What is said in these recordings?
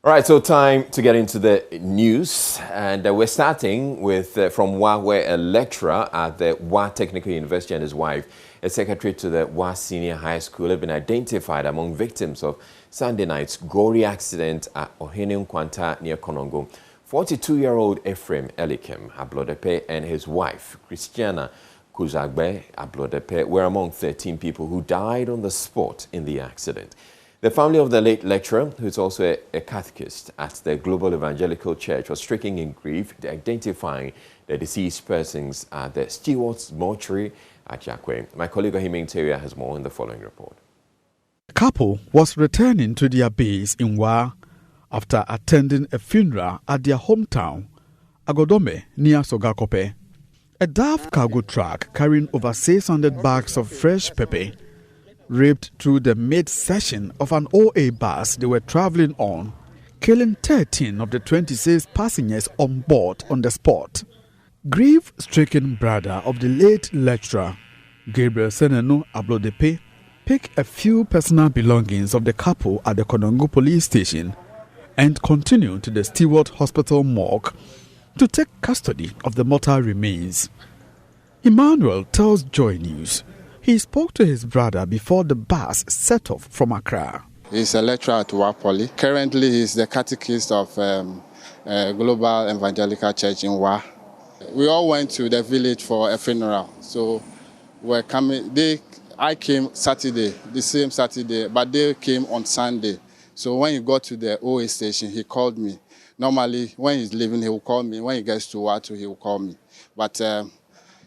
All right, so time to get into the news, and we're starting with from WA, where a lecturer at the WA Technical University and his wife, a secretary to the WA Senior High School, have been identified among victims of Sunday night's gory accident at Ohene Nkwanta near Konongo. 42-year-old Ephraim Elikem Ablodepe and his wife, Christiana Kuzagbe Ablodepe, were among 13 people who died on the spot in the accident. The family of the late lecturer, who is also a catechist at the Global Evangelical Church, was stricken in grief, identifying the deceased persons at the Stewart's Mortuary at Yakwe. My colleague Ohime Interior has more in the following report. The couple was returning to their base in Wa after attending a funeral at their hometown, Agodome, near Sogakope. A DAF cargo truck carrying over 600 bags of fresh pepper ripped through the mid-section of an OA bus they were traveling on, killing 13 of the 26 passengers on board on the spot. Grief-stricken brother of the late lecturer, Gabriel Senenu Ablodepe, picked a few personal belongings of the couple at the Konongo police station and continued to the Stewart Hospital morgue to take custody of the mortal remains. Emmanuel tells Joy News he spoke to his brother before the bus set off from Accra. He's a lecturer at WA Poly. Currently, he's the catechist of Global Evangelical Church in WA. We all went to the village for a funeral. So we're coming. I came Saturday, the same Saturday, but they came on Sunday. So when he got to the OA station, he called me. Normally, when he's leaving, he will call me. When he gets to Watu, he will call me. But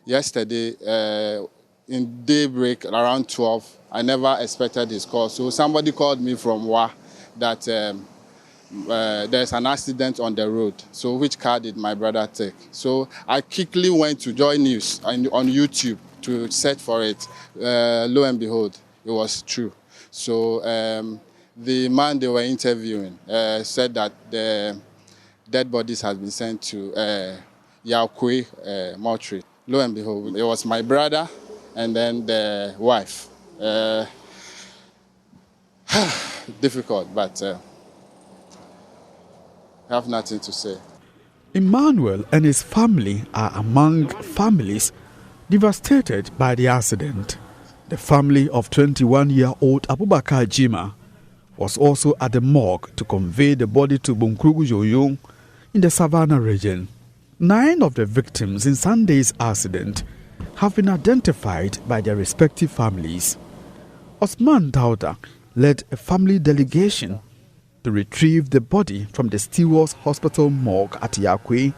yesterday, in daybreak, around 12, I never expected his call. So somebody called me from WA that there's an accident on the road. So which car did my brother take? So I quickly went to Joy News on YouTube to search for it. Lo and behold, it was true. So the man they were interviewing said that the dead bodies had been sent to Yakwe Mortuary. Lo and behold, it was my brother and then the wife. Difficult, but I have nothing to say. Emmanuel and his family are among families devastated by the accident. The family of 21-year-old Abubakar Jima was also at the morgue to convey the body to Bunkrugu Yoyong in the Savannah region. 9 of the victims in Sunday's accident have been identified by their respective families. Osman Dauda led a family delegation to retrieve the body from the Stewart's Hospital morgue at Yakwe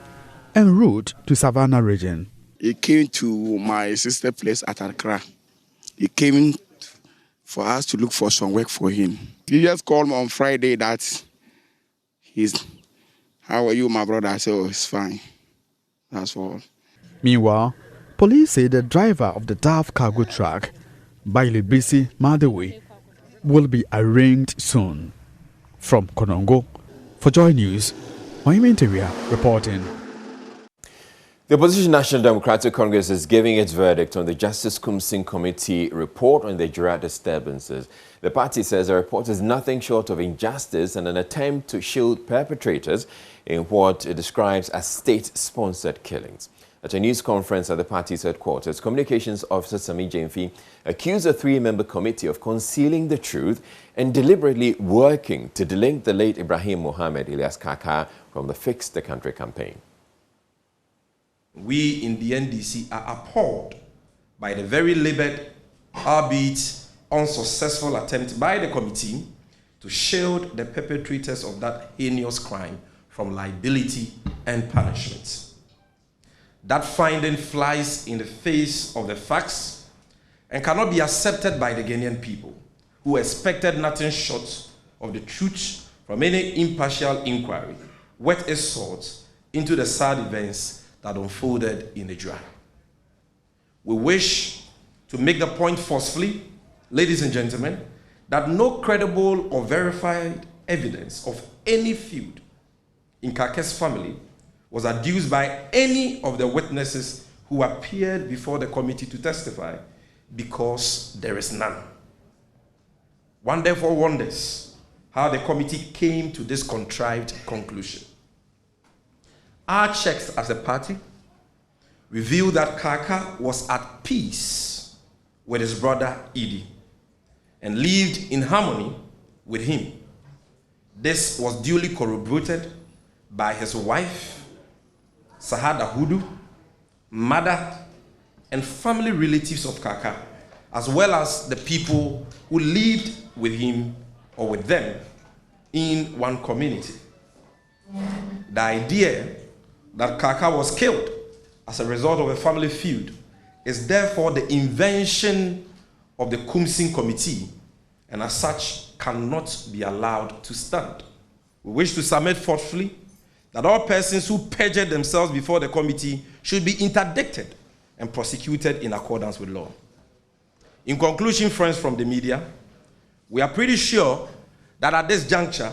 en route to Savannah region. He came to my sister's place at Accra. He came for us to look for some work for him. He just called me on Friday that how are you, my brother? I said, oh, it's fine. That's all. Meanwhile, police say the driver of the DAF cargo truck, Bailey Madewe, will be arraigned soon. From Konongo, for Joy News, Ohime Interior reporting. The opposition National Democratic Congress is giving its verdict on the Justice Kumsing Committee report on the Jura disturbances. The party says the report is nothing short of injustice and an attempt to shield perpetrators in what it describes as state-sponsored killings. At a news conference at the party's headquarters, Communications Officer Sami Jemfi accused the 3-member committee of concealing the truth and deliberately working to delink the late Ibrahim Mohammed Ilyas Kaka from the Fix the Country campaign. We in the NDC are appalled by the very labored, albeit unsuccessful attempt by the committee to shield the perpetrators of that heinous crime from liability and punishment. That finding flies in the face of the facts and cannot be accepted by the Ghanaian people, who expected nothing short of the truth from any impartial inquiry, worth its salt into the sad events that unfolded in the Jura. We wish to make the point forcefully, ladies and gentlemen, that no credible or verified evidence of any feud in Kake's family was adduced by any of the witnesses who appeared before the committee to testify, because there is none. One therefore wonders how the committee came to this contrived conclusion. Our checks as a party revealed that Kaka was at peace with his brother Idi and lived in harmony with him. This was duly corroborated by his wife, Sahada Hudu, mother, and family relatives of Kaka, as well as the people who lived with him or with them in one community. The idea that Kaka was killed as a result of a family feud is therefore the invention of the Kumsin Committee, and as such cannot be allowed to stand. We wish to submit forcefully that all persons who perjured themselves before the committee should be interdicted and prosecuted in accordance with law. In conclusion, friends from the media, we are pretty sure that at this juncture,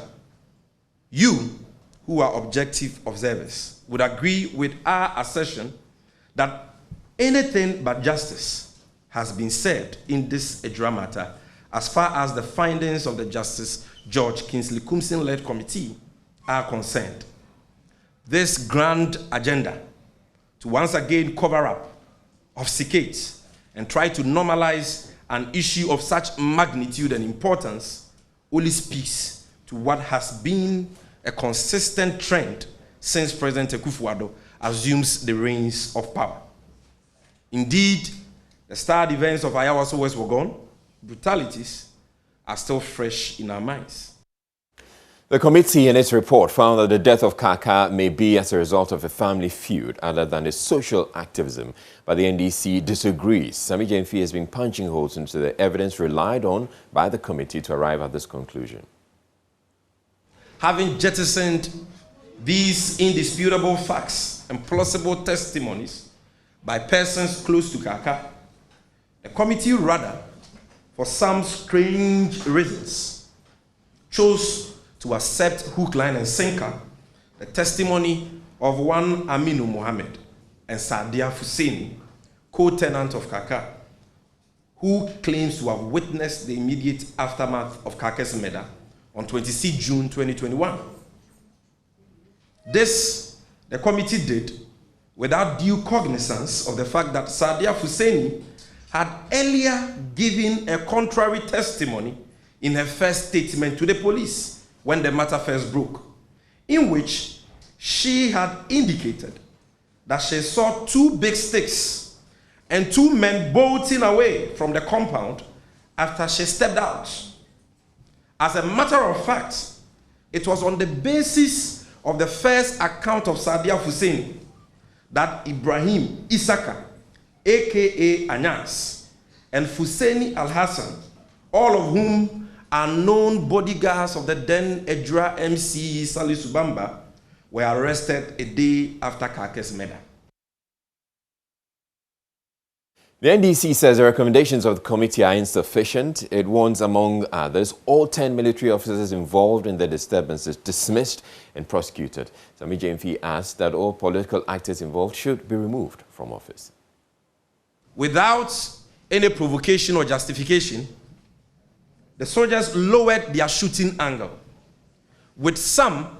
you, who are objective observers, would agree with our assertion that anything but justice has been said in this Edra matter as far as the findings of the Justice George Kingsley Kumsin-led committee are concerned. This grand agenda to once again cover up, obfuscate, and try to normalize an issue of such magnitude and importance only speaks to what has been a consistent trend since President Akufo-Addo assumes the reins of power. Indeed, the starred events of Ayawaso West Wuogon brutalities are still fresh in our minds. The committee in its report found that the death of Kaka may be as a result of a family feud other than his social activism, but the NDC disagrees. Sami Jenfi has been punching holes into the evidence relied on by the committee to arrive at this conclusion. Having jettisoned these indisputable facts and plausible testimonies by persons close to Kaka, the committee rather, for some strange reasons, chose to accept hook, line, and sinker the testimony of one Aminu Mohammed and Sadia Husseini, co-tenant of Kaka, who claims to have witnessed the immediate aftermath of Kaka's murder on 26 June 2021. This, the committee did without due cognizance of the fact that Sadia Husseini had earlier given a contrary testimony in her first statement to the police when the matter first broke, in which she had indicated that she saw two big sticks and two men bolting away from the compound after she stepped out. As a matter of fact, it was on the basis of the first account of Sadia Hussein that Ibrahim Isaka, aka Anyas, and Husseini Al-Hassan, all of whom are known bodyguards of the then Edra MC Salisu Bamba, were arrested a day after Kaka's murder. The NDC says the recommendations of the committee are insufficient. It wants, among others, all 10 military officers involved in the disturbances dismissed and prosecuted. Sami Jenfi asked that all political actors involved should be removed from office. Without any provocation or justification, the soldiers lowered their shooting angle, with some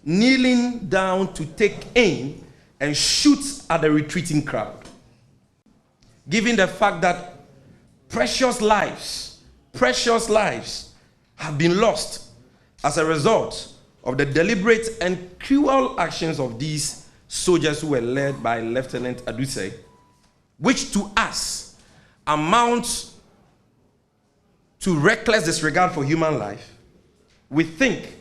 kneeling down to take aim and shoot at the retreating crowd. Given the fact that precious lives have been lost as a result of the deliberate and cruel actions of these soldiers who were led by Lieutenant Adusei, which to us amounts to reckless disregard for human life, we think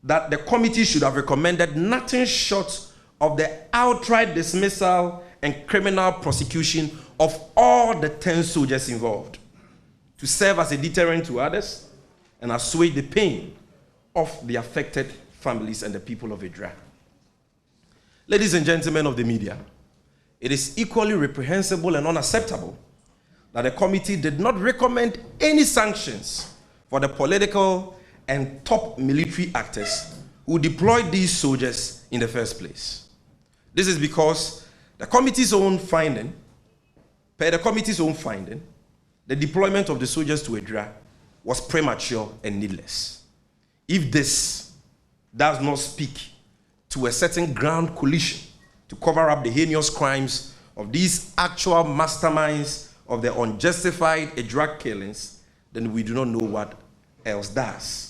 that the committee should have recommended nothing short of the outright dismissal and criminal prosecution of all the 10 soldiers involved, to serve as a deterrent to others and assuage the pain of the affected families and the people of Edra. Ladies and gentlemen of the media, it is equally reprehensible and unacceptable that the committee did not recommend any sanctions for the political and top military actors who deployed these soldiers in the first place. This is because per the committee's own finding, the deployment of the soldiers to Edra was premature and needless. if this does not speak to a certain ground coalition to cover up the heinous crimes of these actual masterminds of the unjustified drug killings, then we do not know what else does.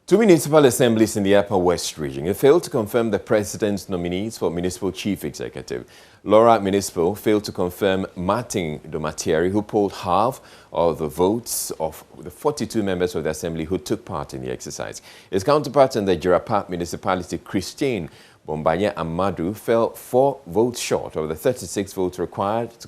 Two municipal assemblies in the Upper West region have failed to confirm the president's nominees for municipal chief executive. Laura Municipal failed to confirm Martin Domatieri, who polled half of the votes of the 42 members of the assembly who took part in the exercise. His counterpart in the Jirapa municipality, Christine Bombanya Amadou, fell 4 votes short of the 36 votes required to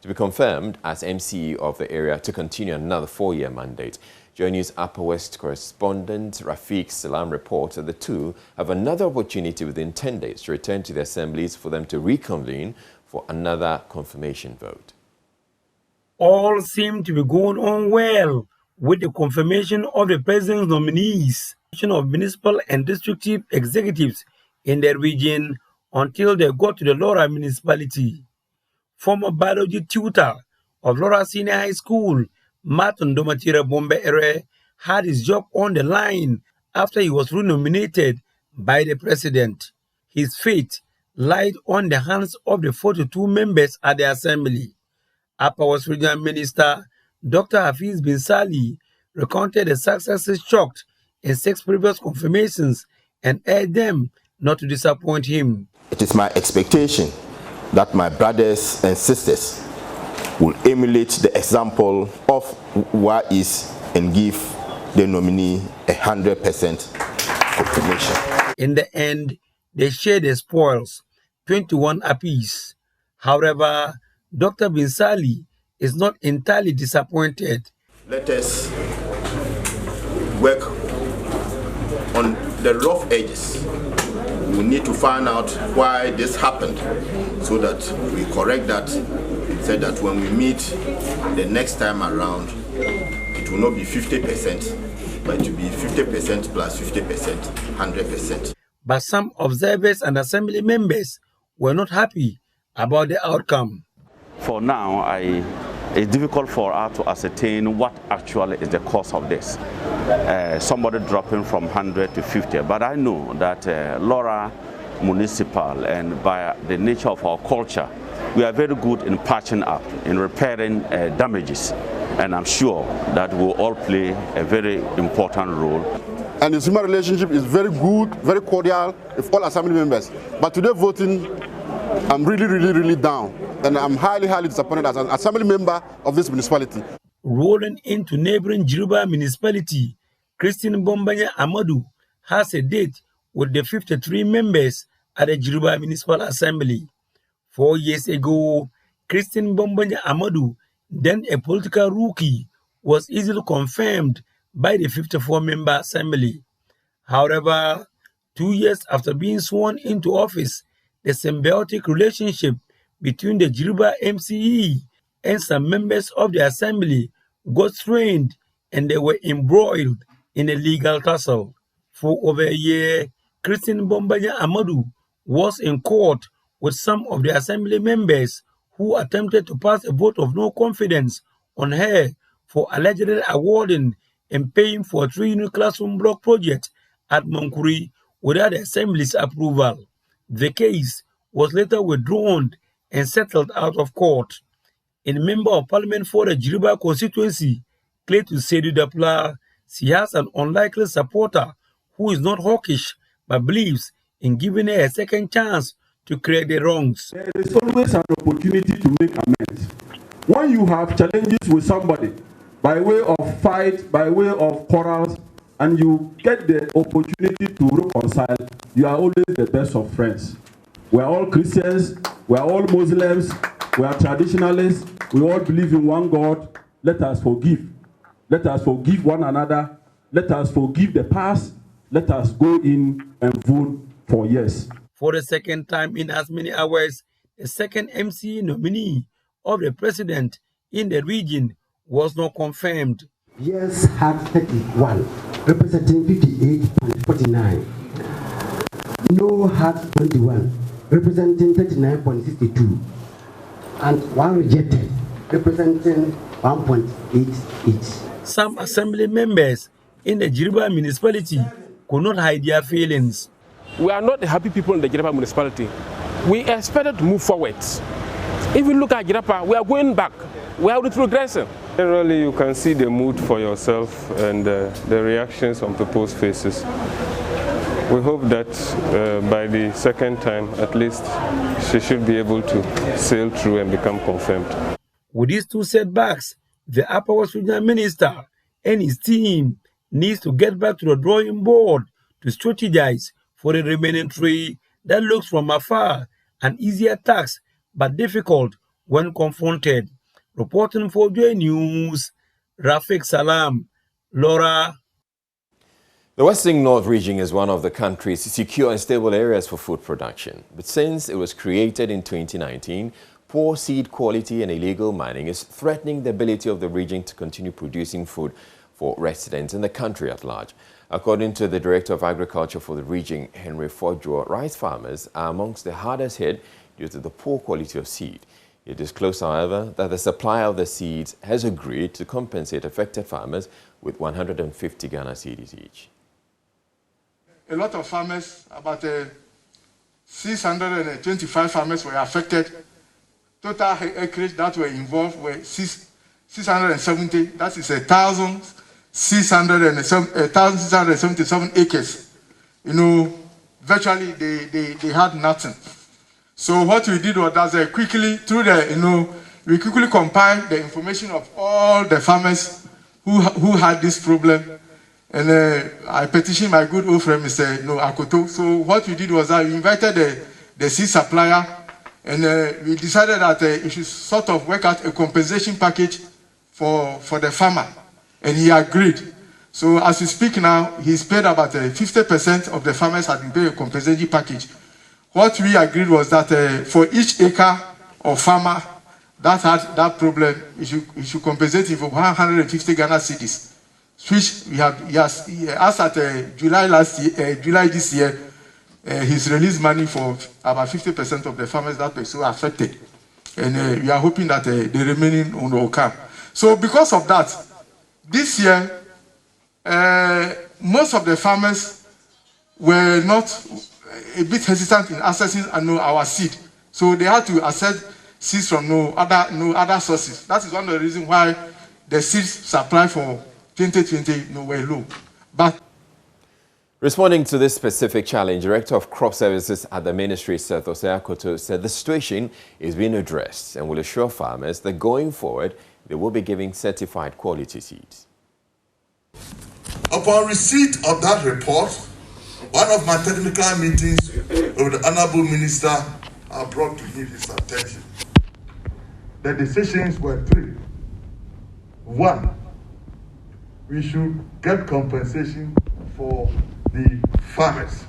be confirmed as MCE of the area to continue another 4-year mandate. Joy News Upper West correspondent Rafiq Salam reports that the two have another opportunity within 10 days to return to the assemblies for them to reconvene for another confirmation vote. All seem to be going on well with the confirmation of the president's nominees of municipal and district chief executives in the region until they got to the Laura municipality. Former biology tutor of Laura Senior High School, Martin Domatieri Bombe-Ere, had his job on the line after he was renominated by the president. His fate lied on the hands of the 42 members at the assembly. Upper West Regional Minister Dr. Hafiz bin Sali recounted the successes chalked in 6 previous confirmations and urged them not to disappoint him. It is my expectation that my brothers and sisters will emulate the example of WAIS and give the nominee 100% confirmation. In the end, they shared the spoils, 21 apiece. However, Dr. Bin Sali is not entirely disappointed. Let us work on the rough edges. We need to find out why this happened so that we correct that, so that when we meet the next time around, it will not be 50%, but it will be 50% plus 50%, 100%. But some observers and assembly members were not happy about the outcome. For now, it's difficult for us to ascertain what actually is the cause of this. Somebody dropping from 100 to 50, but I know that Laura Municipal, and by the nature of our culture, we are very good in patching up, in repairing damages, and I'm sure that we'll all play a very important role. And the human relationship is very good, very cordial with all assembly members. But today voting, I'm really down, and I'm highly disappointed as an assembly member of this municipality. Rolling into neighboring Jiruba municipality, Christine Bombanya Amadou has a date with the 53 members at the Jiruba Municipal Assembly. 4 years ago, Christine Bombanya Amadou, then a political rookie, was easily confirmed by the 54-member assembly. However, 2 years after being sworn into office, the symbiotic relationship between the Jiruba MCE and some members of the assembly got strained, and they were embroiled in a legal tussle. For over a year, Christine Bombanya Amadou was in court with some of the assembly members who attempted to pass a vote of no confidence on her for allegedly awarding and paying for a 3-unit classroom block project at Mankuri without the assembly's approval. The case was later withdrawn and settled out of court. A member of parliament for the Jiruba constituency, Clayton Seydou Dapla, she has an unlikely supporter who is not hawkish but believes in giving her a second chance to correct the wrongs. There is always an opportunity to make amends. When you have challenges with somebody, by way of fight, by way of quarrels, and you get the opportunity to reconcile, you are always the best of friends. We are all Christians, we are all Muslims, we are traditionalists, we all believe in one God. Let us forgive. Let us forgive one another. Let us forgive the past. Let us go in and vote for yes. For the second time in as many hours, the second MCE nominee of the president in the region was not confirmed. Yes had 31, representing 58.49. No had 21, representing 39.62. And one rejected, representing 1.8 each. Some assembly members in the Jiriba municipality could not hide their feelings. We are not the happy people in the Jiriba municipality. We expected to move forward. If you look at Jirapa, we are going back. We are retrogressing. Generally, you can see the mood for yourself and the reactions on people's faces. We hope that by the second time, at least, she should be able to sail through and become confirmed. With these two setbacks, the Upper West Regional Minister and his team needs to get back to the drawing board to strategize for the remaining three that looks from afar an easier task but difficult when confronted. Reporting for Joy News, Rafik Salam, Laura. The Western North region is one of the country's secure and stable areas for food production. But since it was created in 2019, poor seed quality and illegal mining is threatening the ability of the region to continue producing food for residents in the country at large. According to the Director of Agriculture for the region, Henry Fodjo, rice farmers are amongst the hardest hit due to the poor quality of seed. It disclosed, however, that the supplier of the seeds has agreed to compensate affected farmers with 150 Ghana cedis each. A lot of farmers, about 625 farmers were affected. Total acreage that were involved were 670. That is 1,677 acres. You know, virtually they had nothing. So what we did was that quickly through the, we quickly compiled the information of all the farmers who had this problem. And I petitioned my good old friend, Mr. Akoto. So what we did was that we invited the seed supplier, and we decided that it should sort of work out a compensation package for the farmer. And he agreed. So as we speak now, he's paid about 50% of the farmers had been paid a compensation package. What we agreed was that for each acre of farmer that had that problem, he should compensate him for 150 Ghana cedis. Which as at July this year, he's released money for about 50% of the farmers that were so affected. And we are hoping that the remaining will come. So because of that, this year, most of the farmers were not a bit hesitant in accessing our seed. So they had to access seeds from no other sources. That is one of the reasons why the seed supply for 2020 were low. But responding to this specific challenge, Director of Crop Services at the Ministry, Seth Oseakoto, said the situation is being addressed and will assure farmers that going forward, they will be giving certified quality seeds. Upon receipt of that report, one of my technical meetings with the Honorable Minister are brought to his attention. The decisions were three. One, we should get compensation for the farmers.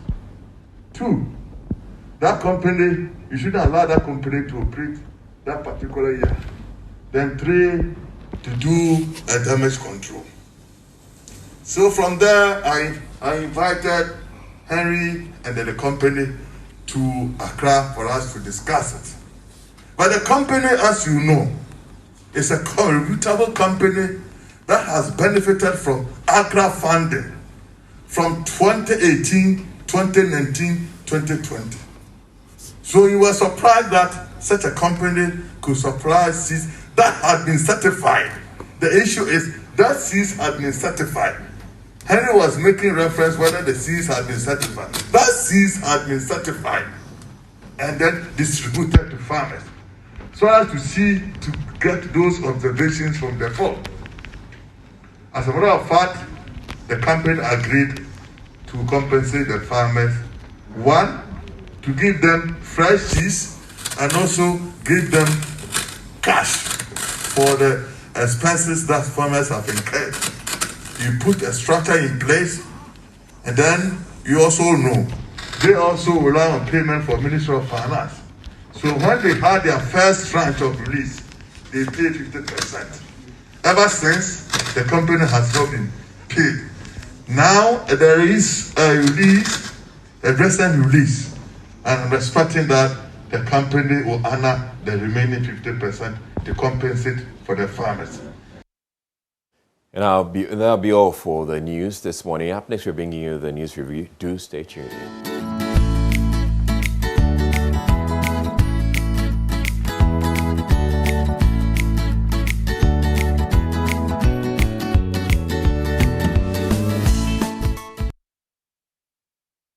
Two, that company, you shouldn't allow that company to operate that particular year. Then three, to do a damage control. So from there, I invited Henry and then the company to Accra for us to discuss it. But the company, as you know, is a reputable company that has benefited from Accra funding from 2018, 2019, 2020. So you were surprised that such a company could supply seeds that had been certified. The issue is that seeds had been certified. Henry was making reference whether the seeds had been certified. That seeds had been certified and then distributed to farmers. So as to get those observations from the fall. As a matter of fact, the company agreed to compensate the farmers. One, to give them fresh seeds and also give them cash for the expenses that farmers have incurred. You put a structure in place, and then you also know they also rely on payment for Ministry of Finance. So when they had their first tranche of release, they paid 50%. Ever since, the company has not been paid. Now there is a release, a recent release, and I'm expecting that the company will honor the remaining 50% to compensate for the farmers. And that'll be all for the news this morning. Up next, we're bringing you the news review. Do stay tuned.